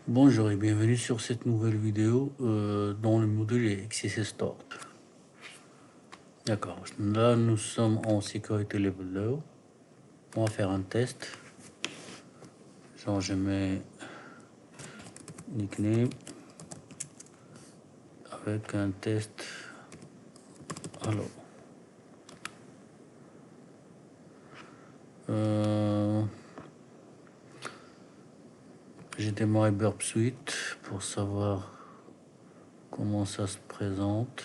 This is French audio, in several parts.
Bonjour et bienvenue sur cette nouvelle vidéo dont le module est XSS Store. D'accord, là nous sommes en sécurité level 2. On va faire un test. Genre je mets nickname avec un test. Alors, j'ai démarré Burp Suite pour savoir comment ça se présente.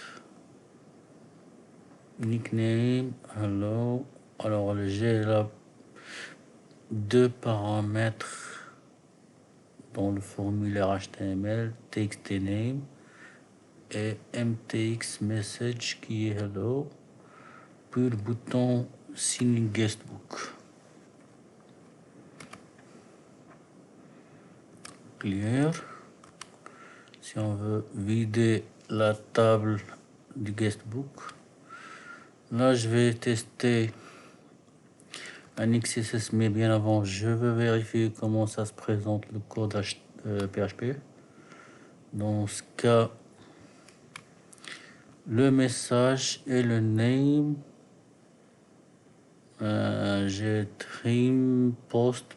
Nickname, hello. Alors j'ai là deux paramètres dans le formulaire HTML, text et name, et MTX message qui est hello, puis le bouton sign guestbook. Clear. Si on veut vider la table du guestbook, là je vais tester un XSS, mais bien avant je veux vérifier comment ça se présente le code PHP. Dans ce cas, le message et le name, j'ai trim post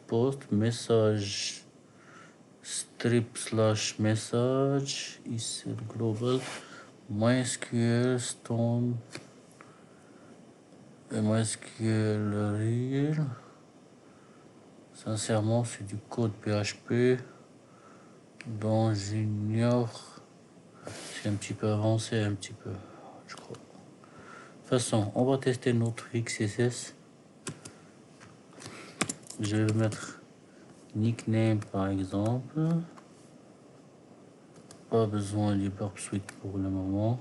message strip slash message is global MySQL stone et MySQL real. Sincèrement, c'est du code PHP dont j'ignore. C'est un petit peu avancé, un petit peu, je crois. De toute façon, on va tester notre XSS. Je vais mettre nickname par exemple. Pas besoin du Burp Suite pour le moment.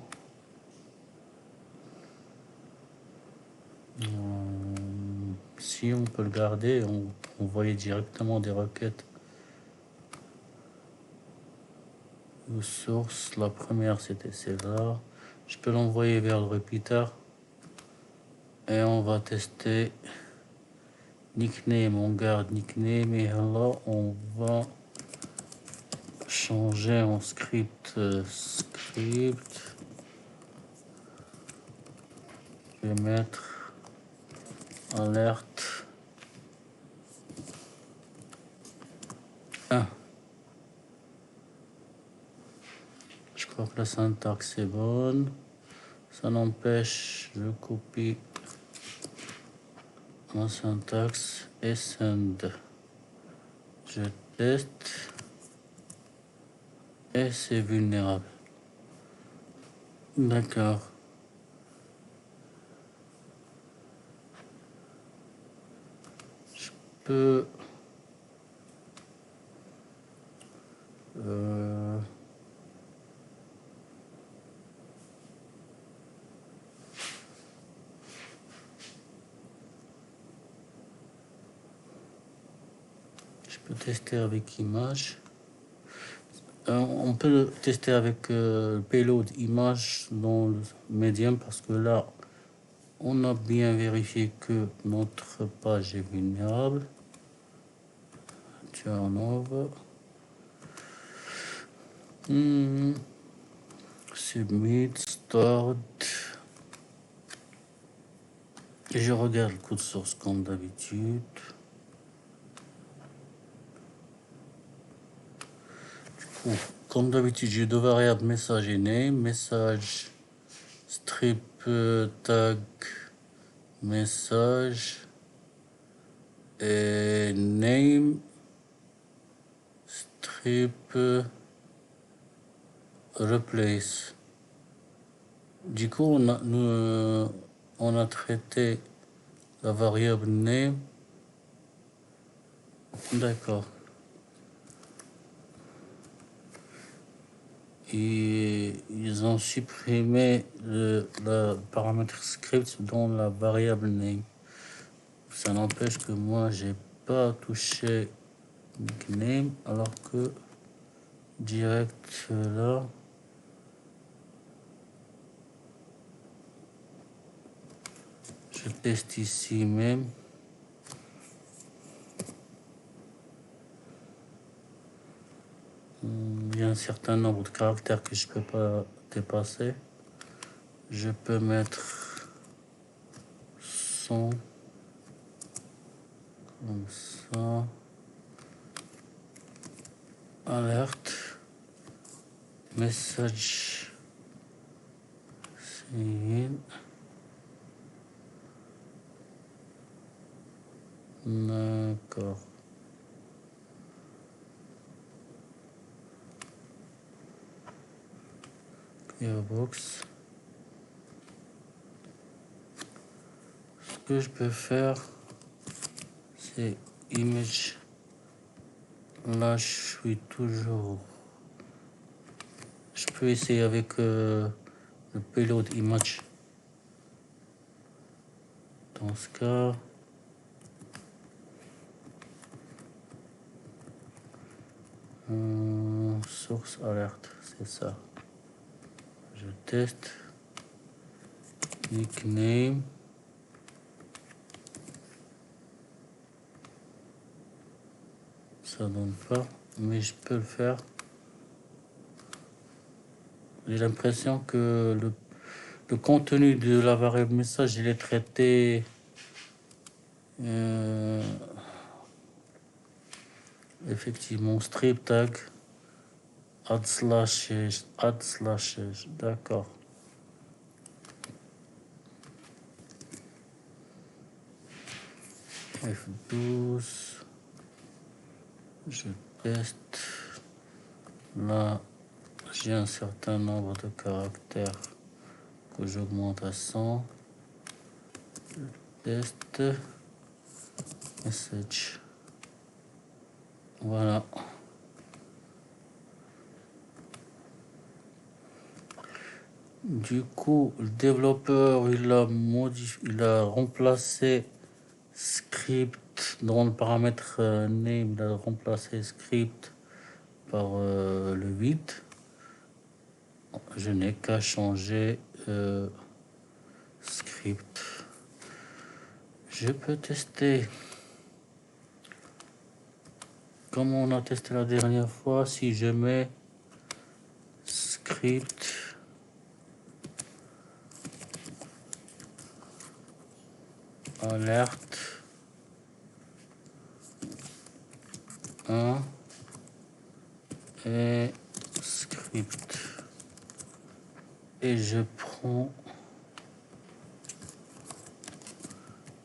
Si on peut le garder, on envoyer directement des requêtes aux sources. La première c'était celle-là. Je peux l'envoyer vers le repeater. Et on va tester nickname. On garde nickname et là on va changer en script. Je vais mettre alerte 1. Je crois que la syntaxe est bonne. Ça n'empêche, je copie la syntaxe et send. Je teste et c'est vulnérable. D'accord. Je peux tester avec image. On peut le tester avec payload image dans le Medium parce que là, on a bien vérifié que notre page est vulnérable. Turn over. Submit, stored. Et je regarde le code source comme d'habitude. Comme d'habitude, j'ai deux variables message et name. Message strip tag message et name strip replace. Du coup, on a traité la variable name. D'accord. Et ils ont supprimé le paramètre script dans la variable name. Ça n'empêche que moi, j'ai pas touché nickname, alors que direct là, je teste ici même. il y a un certain nombre de caractères que je peux pas dépasser. Je peux mettre son comme ça, alerte, message, sign, d'accord. Clearbox. Ce que je peux faire, c'est image. Là, je suis toujours. Je peux essayer avec le payload image. Dans ce cas, source alerte, c'est ça. Je teste. Nickname. Ça donne pas, mais je peux le faire. J'ai l'impression que le contenu de la variable message, il est traité effectivement strip tag add slashes, d'accord. F12, je teste. Là, j'ai un certain nombre de caractères que j'augmente à 100. Je teste. Message. Voilà. Du coup, le développeur, il a remplacé script dans le paramètre name, il a remplacé script par le 8. Je n'ai qu'à changer script. Je peux tester comme on a testé la dernière fois. Si je mets script alerte 1 et script, et je prends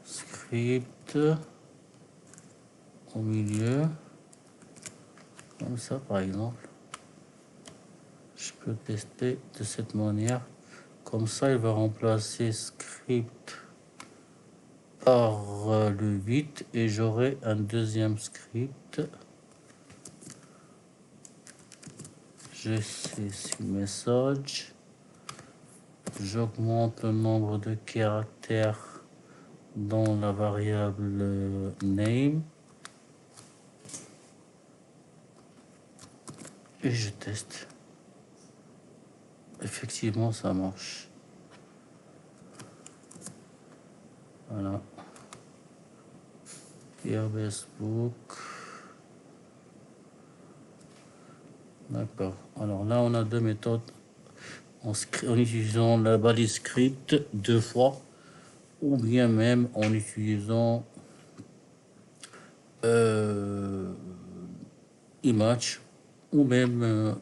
script au milieu, comme ça par exemple. Je peux tester de cette manière. Comme ça, il va remplacer script par le 8 et j'aurai un deuxième script. Je sais message. J'augmente le nombre de caractères dans la variable name. Et je teste. Effectivement, ça marche. Voilà. Airbus Book. D'accord. Alors là, on a deux méthodes. En utilisant la balise script 2 fois, ou bien même en utilisant image, ou même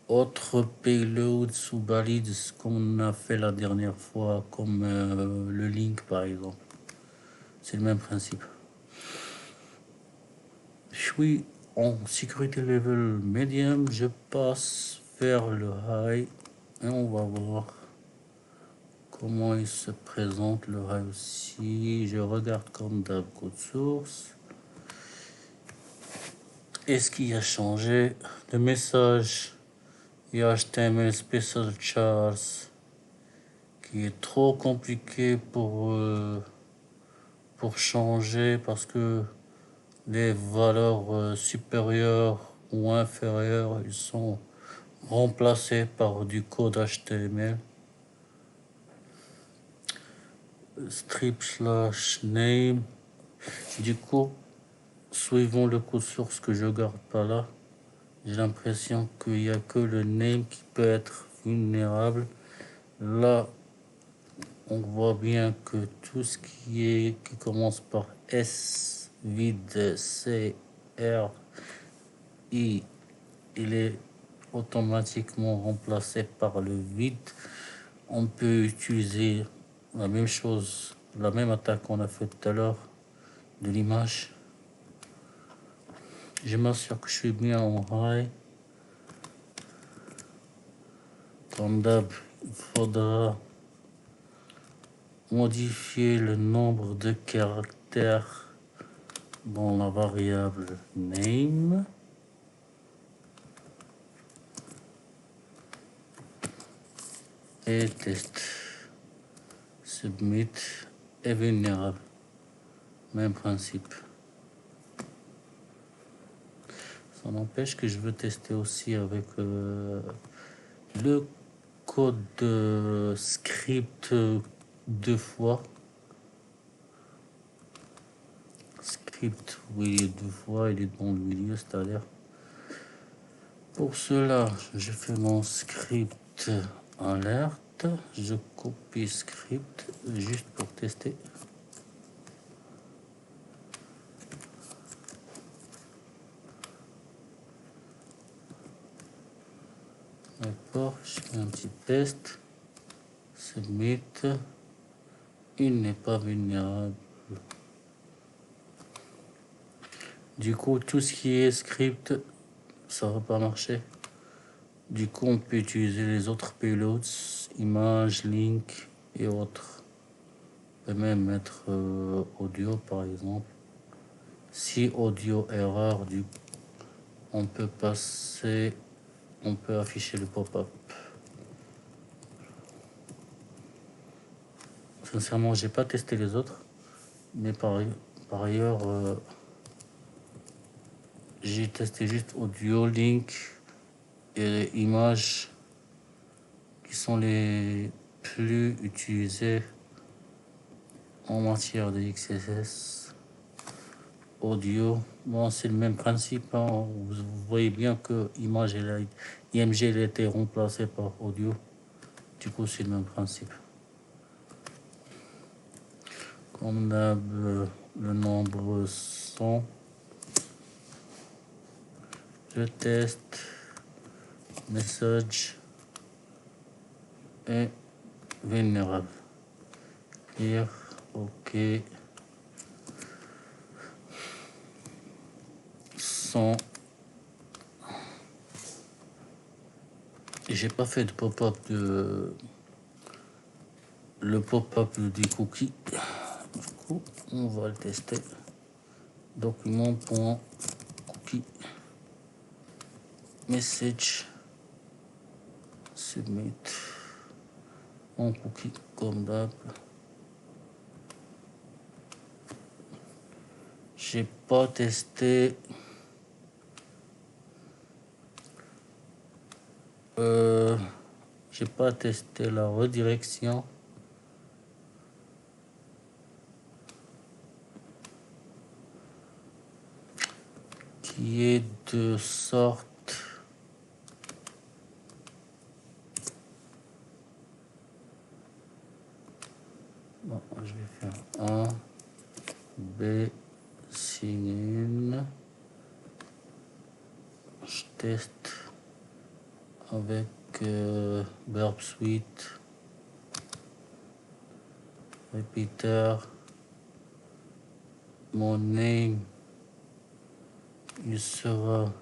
autre payload sous balise comme on a fait la dernière fois, comme le link par exemple. C'est le même principe. Je suis en sécurité level medium, je passe vers le high et on va voir comment il se présente le high aussi. Je regarde comme d'hab code source. Est-ce qu'il a changé le message? Il y a HTML Special Chars qui est trop compliqué pour changer parce que les valeurs supérieures ou inférieures, ils sont remplacées par du code HTML. Strip slash name. Du coup, suivant le code source que je garde pas là, J'ai l'impression qu'il n'y a que le name qui peut être vulnérable. Là, on voit bien que tout ce qui commence par S, vide, C, R, I, il est automatiquement remplacé par le vide. On peut utiliser la même chose, la même attaque qu'on a fait tout à l'heure de l'image. Je m'assure que je suis bien en high. Comme d'hab, il faudra modifier le nombre de caractères dans la variable name. Et test. Submit est vulnérable. Même principe. Ça n'empêche que je veux tester aussi avec le code script 2 fois. Script, oui, 2 fois, il est dans le milieu, c'est-à-dire. Pour cela, je fais mon script alerte. Je copie script juste pour tester. D'accord, je fais un petit test. Submit. Il n'est pas vulnérable. Du coup, tout ce qui est script, ça va pas marcher. Du coup, on peut utiliser les autres payloads, images, link et autres. On peut même mettre audio par exemple. Si audio erreur, on peut passer, on peut afficher le pop-up. Sincèrement, j'ai pas testé les autres, mais par ailleurs, j'ai testé juste audio, link et images qui sont les plus utilisés en matière de XSS. Audio, bon, c'est le même principe, hein. Vous voyez bien que image et IMG a été remplacé par audio. Du coup, c'est le même principe. Comme d'hab, le nombre 100. Je teste. Message est vulnérable. Clear, OK. 100. J'ai pas fait de pop-up le pop-up du cookie. Du coup, on va le tester. Document.cookie. Message. Submit. Mon cookie comme d'hab. J'ai pas testé. J'ai pas testé la redirection. Qui est de sorte. Bon, je vais faire A, B, sign. Je teste avec Burp Suite, Repeater, mon name, il sera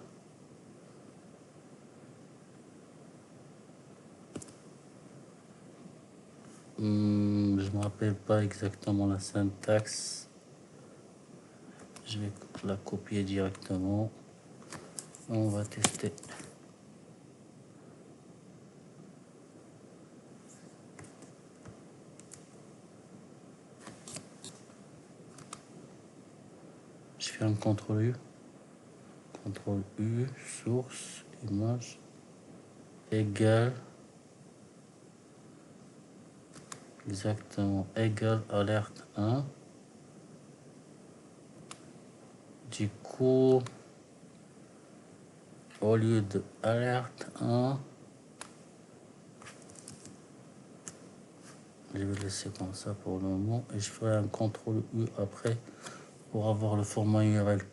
je ne me rappelle pas exactement la syntaxe. Je vais la copier directement. On va tester. Je fais un CTRL U. CTRL U, source, image, égale, exactement, égale alerte 1. Du coup, au lieu de alerte 1, je vais laisser comme ça pour le moment et je ferai un CTRL U après pour avoir le format URL.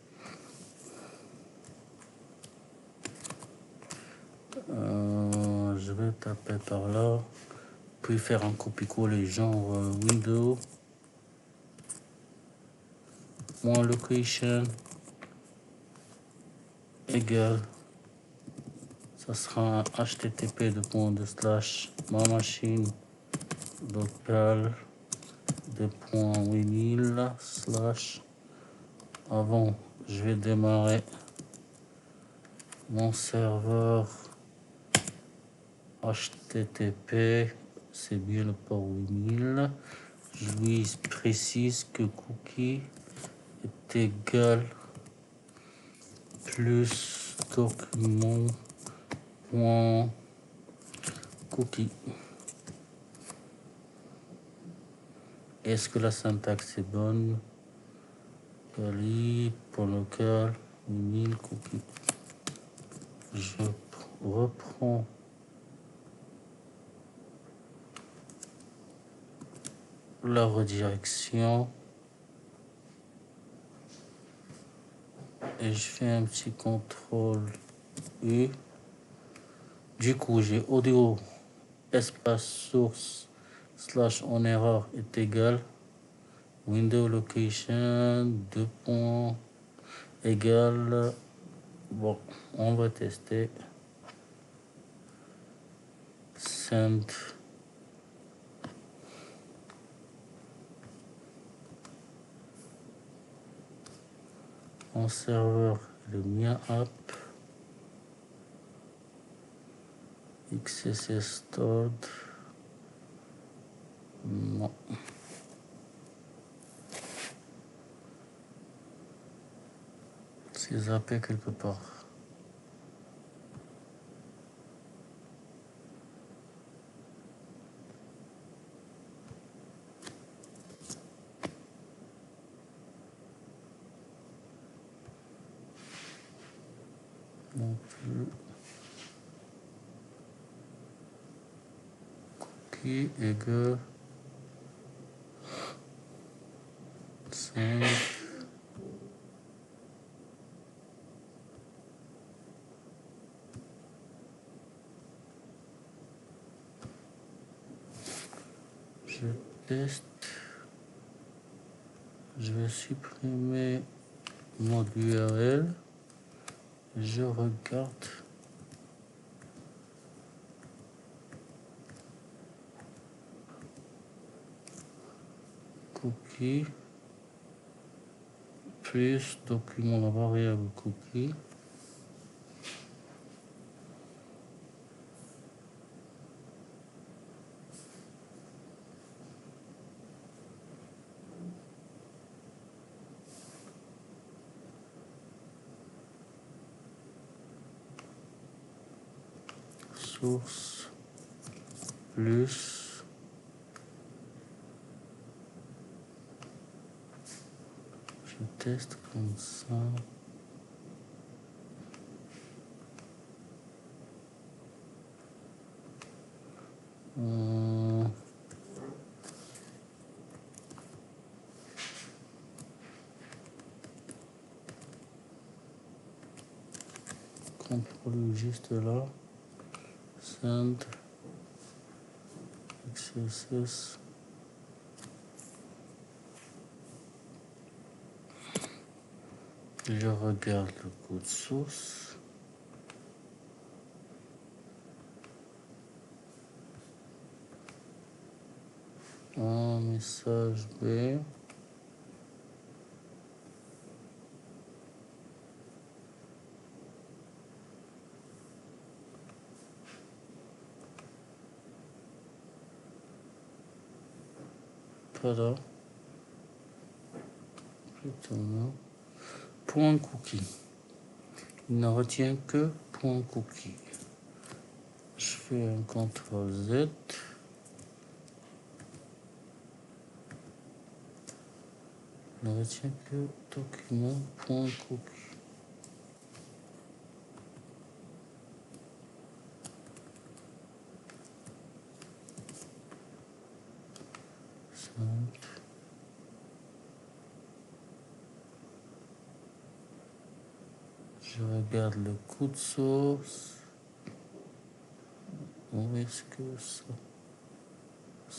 Je vais taper par là, puis faire un copier-coller genre window .location égale, ça sera un http ma machine locale .winil slash. Avant, je vais démarrer mon serveur HTTP, c'est bien le port winil. Je lui précise que cookie est égal plus document.cookie. Est-ce que la syntaxe est bonne? Kali, pour local, winil, cookie. Je reprends la redirection et je fais un petit contrôle U. Du coup, j'ai audio espace source slash en erreur est égal window location 2 points égal. Bon, on va tester send. Mon serveur, le mien app XSS stored. Non. C'est zappé quelque part. Non plus. Cookie égale 5. Je teste. Je vais supprimer mode URL. Je regarde. Cookie plus document la variable cookie. Source plus je teste comme ça. Contrôle juste là. Send XSS. Je regarde le code source. Un message B. Pas là. Plutôt là. Point cookie. Il ne retient que point cookie. Je fais un CTRL Z. Il ne retient que document.cookie. Je regarde le code source. Où est-ce que ça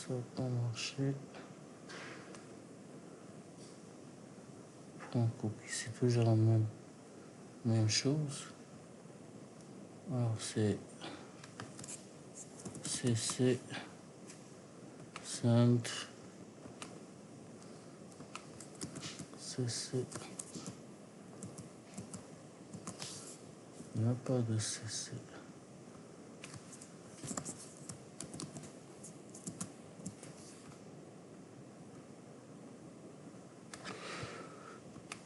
va pas marcher? Point cookie, c'est toujours la même chose. Alors c'est cc send cc. Il n'y a pas de cc.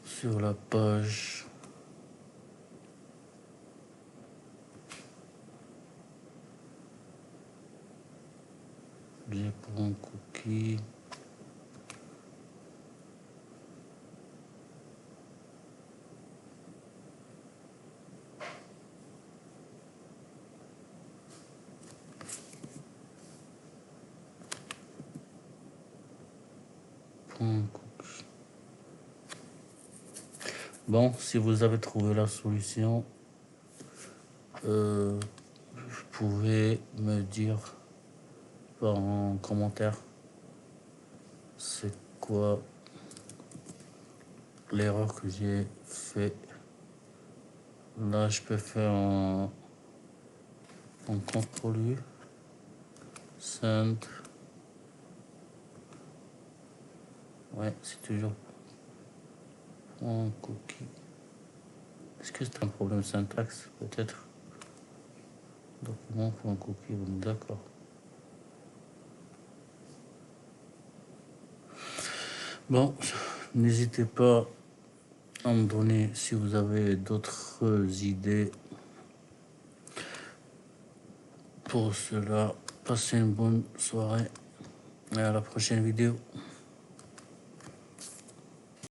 Sur la page, j'ai pour un cookie. Point cookie. Bon, si vous avez trouvé la solution, vous pouvez me dire en commentaire c'est quoi l'erreur que j'ai fait. Là, je peux faire un CTRL-U, send. Ouais, c'est toujours un cookie. Est-ce que c'est un problème de syntaxe? Peut-être. Document pour un cookie, d'accord. Bon, n'hésitez pas à me donner si vous avez d'autres idées pour cela. Passez une bonne soirée et à la prochaine vidéo.